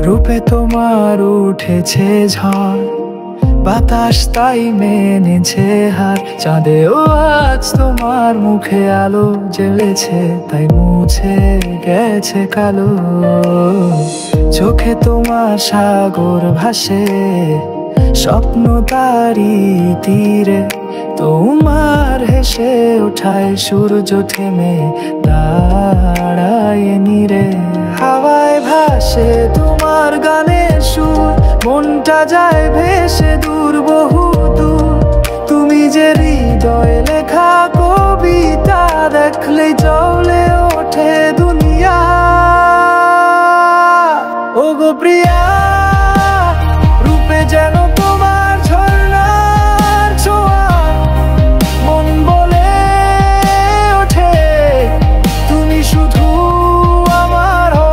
রূপে তোমার উঠেছে ঝড়, বাতাস তাই মেনেছে হার। চাঁদেও আজ তোমার মুখে আলো জ্বেলেছে, তাই মুছে গেছে কালো। চোখে তোমার সাগর ভাসে, স্বপ্ন তারি তীরে। তোমার হেসে ওঠায় সূর্য থেমে দাঁড়ায় নীরে। হাওয়ায় ভাসে তোমার গানের সুর, মনটা যায় ভেসে দূর বহু দূর। তুমি যে হৃদয়ে লেখা কবিতা, দেখলেই জ্বলে ওঠে দুনিয়া। ওগো প্রিয়া, রূপে যেন তোমার ঝর্ণার ছোঁয়া। মন বলে ওঠে তুমি শুধু আমার হও।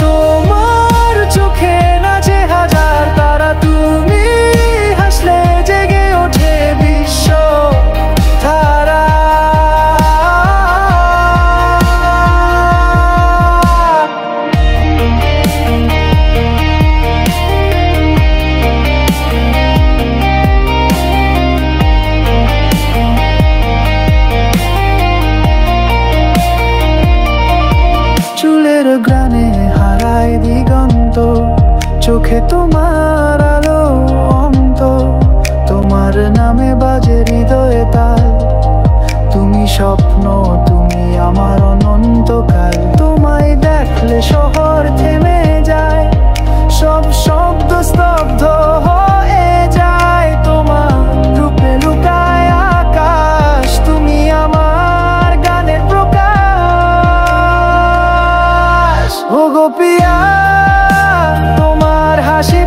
তোমার চোখে নাচে হাজার তারা, তুমি হাসলে জেগে ওঠে বিশ্ব তারা। চুলের গ্রানে হারায় দিগন্ত, চোখে তোমার আলো অন্ত। তোমার নামে বাজে হৃদয়ে তাল, তুমি স্বপ্ন, তুমি আমার অনন্তকাল। তোমায় দেখলে শহর থেমে যায়, সব শব্দ স্তব্ধ হয়ে যায়। তোমার রূপে লুকায় আকাশ, তুমি আমার গানের প্রকাশ। ওগো প্রিয়া, তোমার হাসি